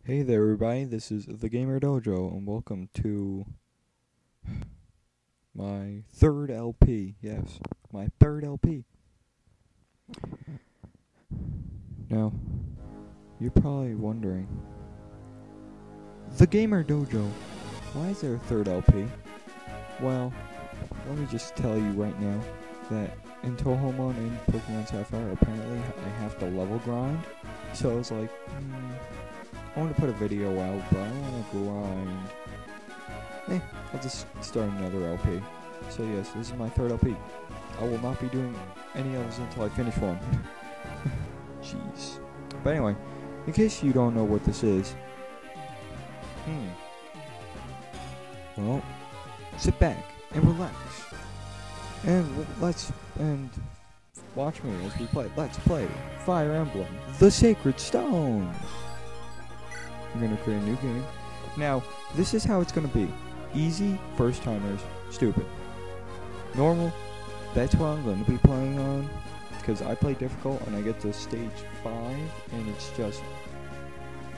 Hey there, everybody. This is the Gamer Dojo, and welcome to my third LP. Yes, my third LP. Now, you're probably wondering, the Gamer Dojo, why is there a third LP? Well, let me just tell you right now that in Tohomon and Pokemon Sapphire, apparently I have to level grind. So I was like, I want to put a video out, but I don't want to grind. I'll just start another LP. So yes, this is my third LP. I will not be doing any others until I finish one. Jeez. But anyway, in case you don't know what this is, well, sit back and relax, and watch me as we play. Let's play Fire Emblem: The Sacred Stones. I'm gonna create a new game. Now, this is how it's gonna be. Easy, first timers, stupid. Normal, that's what I'm gonna be playing on, because I play difficult and I get to stage 5 and it's just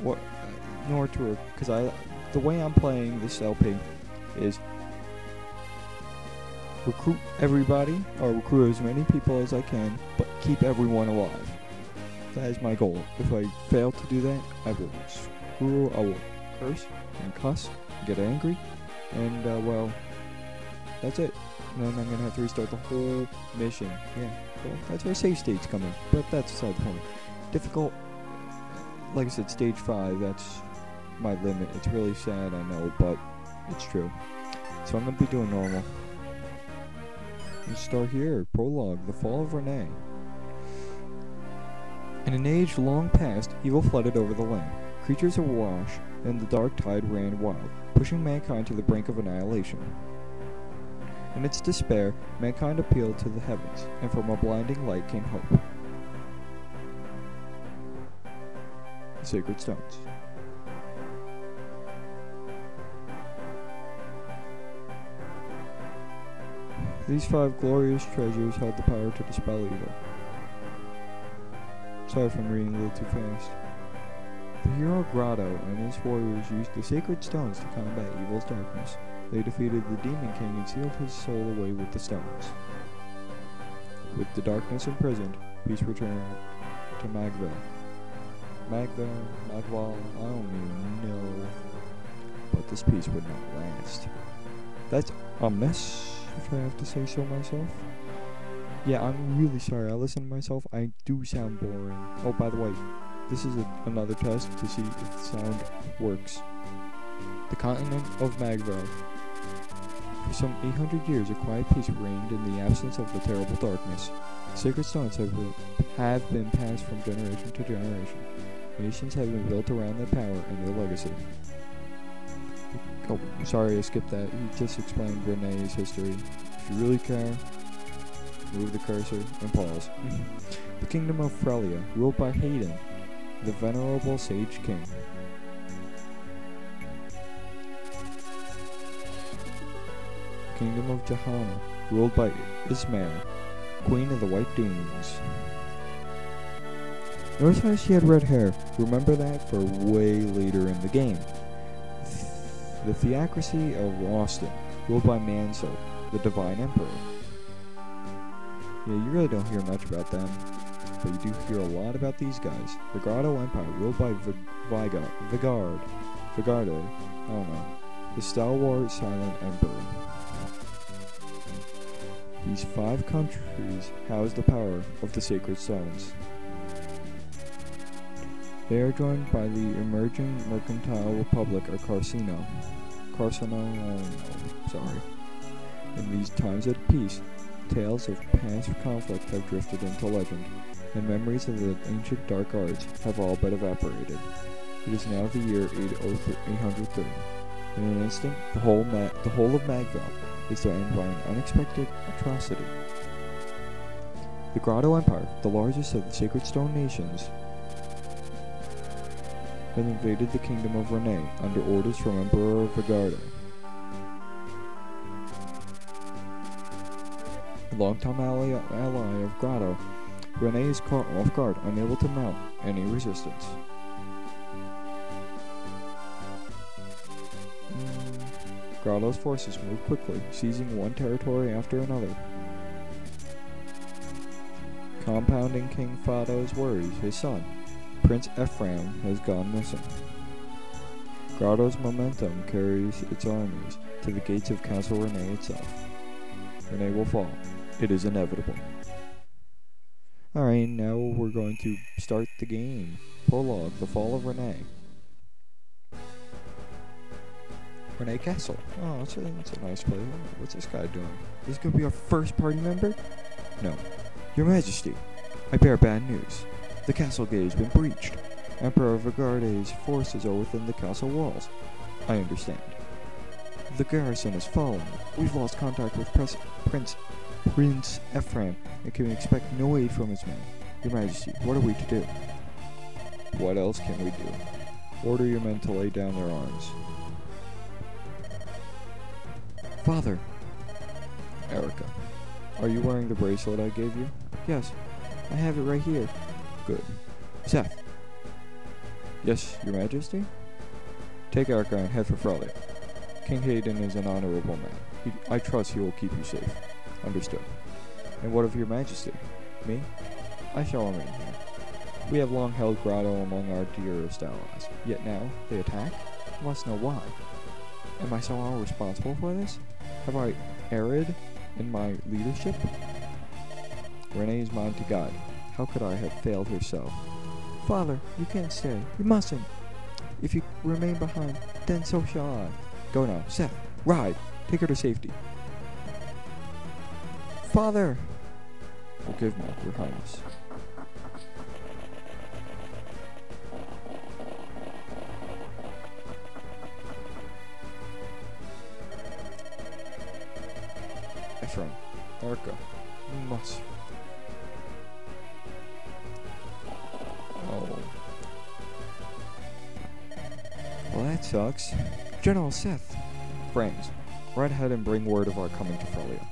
what in order to, because the way I'm playing this LP is recruit everybody, or recruit as many people as I can, but keep everyone alive. That is my goal. If I fail to do that, I will curse and cuss, get angry, and well, that's it. And then I'm gonna have to restart the whole mission. Yeah, well, that's where save states come in, but that's aside the point. Difficult, like I said, stage 5, that's my limit. It's really sad, I know, but it's true. So I'm gonna be doing normal. Let's start here. Prologue, the fall of Renee. In an age long past, evil flooded over the land. Creatures awash, and the dark tide ran wild, pushing mankind to the brink of annihilation. In its despair, mankind appealed to the heavens, and from a blinding light came hope. The Sacred Stones. These 5 glorious treasures held the power to dispel evil. Sorry if I'm reading a little too fast. The hero Grotto and his warriors used the sacred stones to combat evil's darkness. They defeated the Demon King and sealed his soul away with the stones. With the darkness imprisoned, peace returned to Magval. Magval, I don't even know. But this peace would not last. That's a mess, if I have to say so myself. Yeah, I'm really sorry. I listen to myself. I do sound boring. Oh, by the way, this is another test to see if the sound works. The continent of Magval. For some 800 years, a quiet peace reigned in the absence of the terrible darkness. Sacred stones have been passed from generation to generation. Nations have been built around their power and their legacy. Oh, sorry, I skipped that. He just explained Renee's history. If you really care, move the cursor and pause. The kingdom of Frelia, ruled by Hayden, the venerable sage king. Kingdom of Jahana, ruled by Ismail, queen of the White Dunes. Notice how she had red hair. Remember that for way later in the game. The theocracy of Roston, ruled by Mansell, the divine emperor. Yeah, you really don't hear much about them, but you do hear a lot about these guys. The Grotto Empire, ruled by Vigarde, I don't know, the stalwart silent emperor. These 5 countries house the power of the sacred stones. They are joined by the emerging mercantile republic of Carcino. Sorry. In these times of peace, tales of past conflict have drifted into legend, and memories of the ancient dark arts have all but evaporated. It is now the year 830. In an instant, the whole of Magval is to end by an unexpected atrocity. The Grotto Empire, the largest of the Sacred Stone nations, had invaded the kingdom of Renee under orders from Emperor Vigarde. A longtime ally of Grotto, Renee is caught off guard, unable to mount any resistance. Grotto's forces moved quickly, seizing one territory after another. Compounding King Fado's worries, his son, Prince Ephraim, has gone missing. Grotto's momentum carries its armies to the gates of Castle Renee itself. Renee will fall. It is inevitable. Alright, now we're going to start the game. Prologue, The Fall of Renee. Renee Castle. Oh, it's a nice place. What's this guy doing? Is this going to be our first party member? No. Your Majesty, I bear bad news. The castle gate has been breached. Emperor Vigarde's forces are within the castle walls. I understand. The garrison has fallen. We've lost contact with Prince Ephraim and can expect no aid from his men. Your Majesty, what are we to do? What else can we do? Order your men to lay down their arms. Father! Erica, are you wearing the bracelet I gave you? Yes, I have it right here. Good. Seth. Yes, Your Majesty? Take Erica and head for Frelia. King Hayden is an honorable man. I trust he will keep you safe. Understood. And what of Your Majesty? Me? I shall remain here. We have long held Grotto among our dearest allies. Yet now, they attack? I must know why. Am I somehow responsible for this? Have I erred in my leadership? Renee is mine to guide. How could I have failed her so? Father, you can't stay. You mustn't. If you remain behind, then so shall I. Go now. Seth, ride. Take her to safety. Father! Forgive me, Your Highness. Ephraim, Erica, you must. Oh. Well, that sucks. General Seth. Frames, ride ahead and bring word of our coming to Frelia.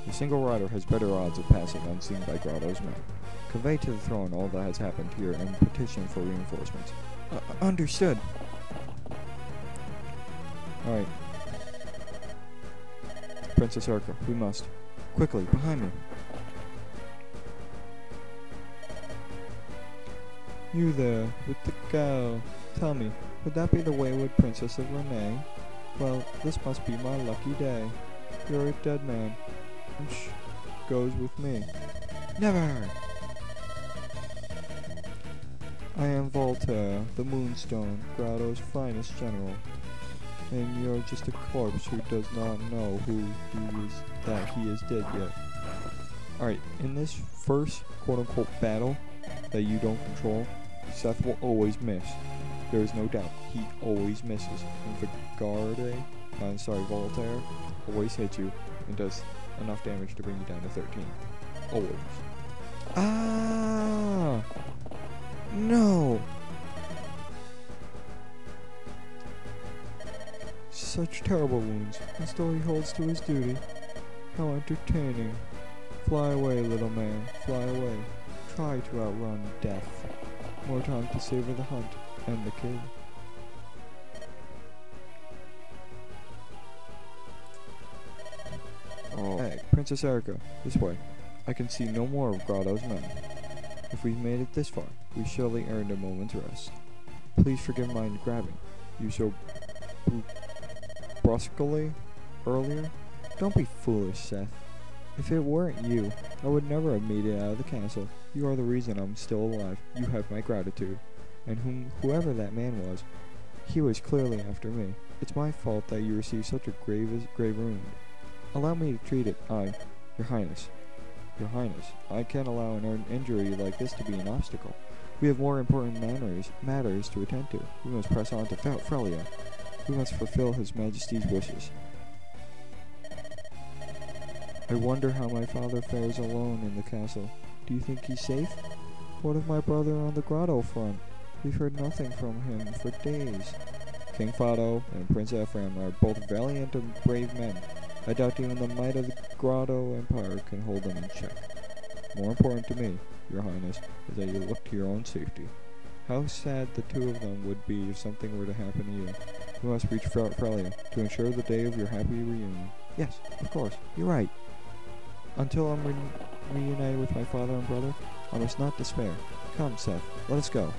The single rider has better odds of passing unseen by Grotto's men. Convey to the throne all that has happened here and petition for reinforcements. Understood. Alright. Princess Erica, we must. Quickly, behind me. You there, with the cow. Tell me, would that be the wayward Princess of Renee? Well, this must be my lucky day. You're a dead man. Which goes with me. Never! I am Voltaire, the Moonstone, Grotto's finest general. And you're just a corpse who does not know that he is dead yet. Alright, in this first quote-unquote battle that you don't control, Seth will always miss. There is no doubt, he always misses. And Voltaire always hits you and does enough damage to bring you down to 13. Always. Ah! No! Such terrible wounds, and still he holds to his duty. How entertaining. Fly away, little man, fly away. Try to outrun death. More time to savor the hunt and the kill. Oh. Hey, Princess Erica, this way. I can see no more of Grotto's men. If we've made it this far, we surely earned a moment's rest. Please forgive my grabbing you so brusquely earlier. Don't be foolish, Seth. If it weren't you, I would never have made it out of the castle. You are the reason I'm still alive. You have my gratitude. And whoever that man was, he was clearly after me. It's my fault that you received such a grave wound. Allow me to treat it. Your Highness. Your Highness, I can't allow an injury like this to be an obstacle. We have more important matters to attend to. We must press on to Frelia. We must fulfill His Majesty's wishes. I wonder how my father fares alone in the castle. Do you think he's safe? What of my brother on the Grotto front? We've heard nothing from him for days. King Fado and Prince Ephraim are both valiant and brave men. I doubt even the might of the Grotto Empire can hold them in check. More important to me, Your Highness, is that you look to your own safety. How sad the two of them would be if something were to happen to you. We must reach Frelia to ensure the day of your happy reunion. Yes, of course, you're right. Until I'm reunited with my father and brother, I must not despair. Come, Seth, let us go.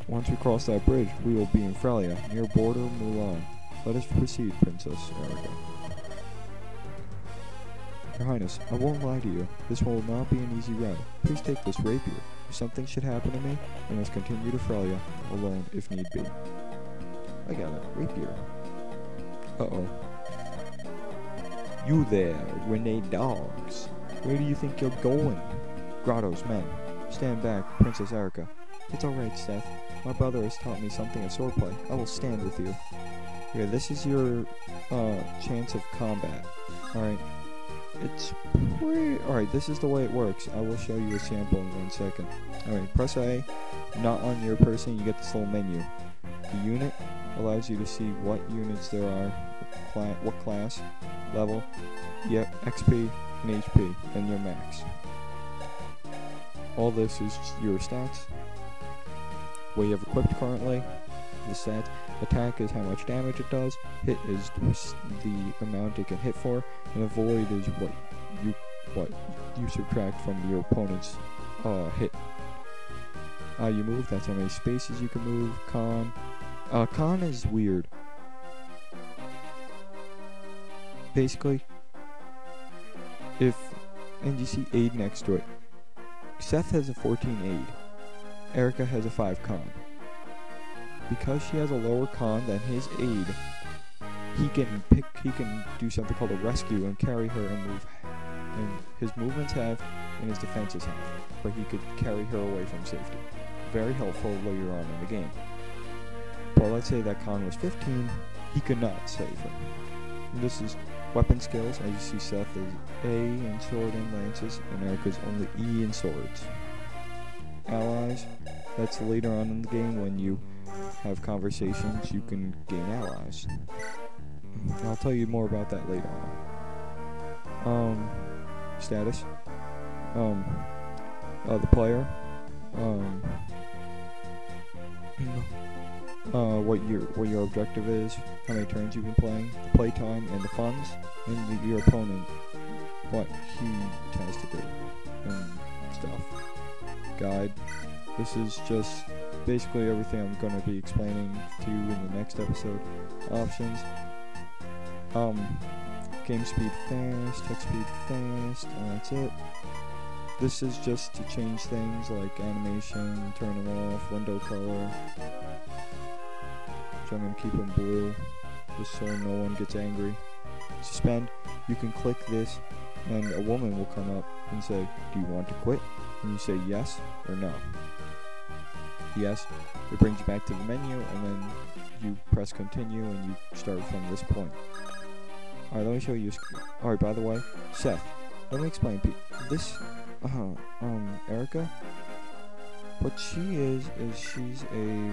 Once we cross that bridge, we will be in Frelia, near border Mulan. Let us proceed, Princess Erica. Your Highness, I won't lie to you. This will not be an easy ride. Please take this rapier. If something should happen to me, I must continue to Frelia, alone if need be. I got a rapier. Uh-oh. You there, renegade dogs. Where do you think you're going? Grotto's men. Stand back, Princess Erica. It's alright, Seth. My brother has taught me something of swordplay. I will stand with you. Here, this is your chance of combat. Alright. It's pretty... Alright, this is the way it works. I will show you a sample in 1 second. Alright, press A. Not on your person, you get this little menu. The unit allows you to see what units there are, what class, level, XP, and HP, and your max. All this is your stats, what you have equipped currently, the stats. Attack is how much damage it does, hit is the amount it can hit for, and avoid is what you subtract from your opponent's hit. You move, that's how many spaces you can move. Con is weird. Basically, and you see aid next to it. Seth has a 14 aid. Erica has a 5 con. Because she has a lower con than his aid, he can do something called a rescue and carry her and move. And his movements have, and his defenses have, but he could carry her away from safety. Very helpful later on in the game. But let's say that con was 15, he could not save her. And this is weapon skills. As you see, Seth is A in sword and lances, and Erica's only E in swords. Allies, that's later on in the game when you have conversations, you can gain allies. I'll tell you more about that later on. Status. The player. What your objective is, how many turns you've been playing, the playtime, and the funds, and your opponent, what he has to do, and stuff. Guide. This is just basically everything I'm going to be explaining to you in the next episode. Options. Game speed fast, text speed fast, and that's it. This is just to change things like animation, turn them off, window color. Which I'm going to keep them blue, just so no one gets angry. Suspend. You can click this, and a woman will come up and say, "Do you want to quit?" And you say yes or no. Yes, it brings you back to the menu, and then you press continue, and you start from this point. Alright, let me show you. Alright, by the way, Seth, let me explain. This, Erica, what she is she's a,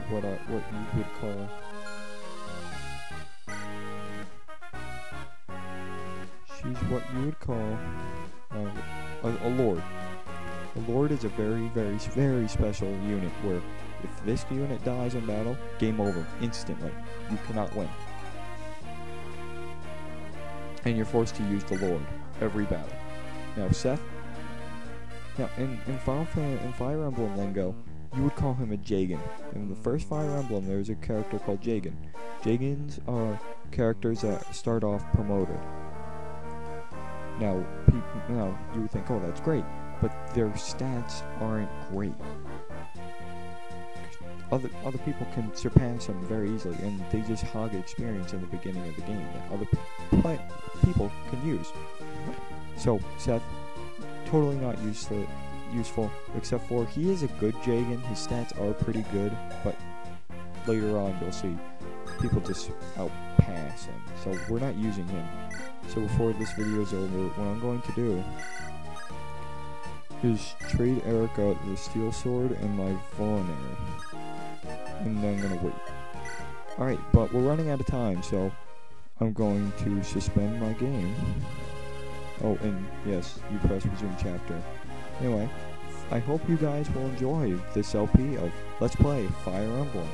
what you would call, a lord. A lord is a very, very, very special unit where if this unit dies in battle, game over, instantly. You cannot win. And you're forced to use the Lord every battle. Now, Seth, in Fire Emblem lingo, you would call him a Jagan. In the first Fire Emblem, there's a character called Jagan. Jagans are characters that start off promoted. Now, you would think, oh, that's great, but their stats aren't great. Other people can surpass them very easily, and they just hog experience in the beginning of the game that other people can use. So, Seth, totally not useful, except for he is a good Jagan. His stats are pretty good, but later on you'll see people just outpass him. So we're not using him. So before this video is over, what I'm going to do is trade Erica the steel sword and my vulnerary. And then I'm gonna wait. Alright, but we're running out of time, so I'm going to suspend my game. Oh, and yes, you press resume chapter. Anyway, I hope you guys will enjoy this LP of Let's Play Fire Emblem.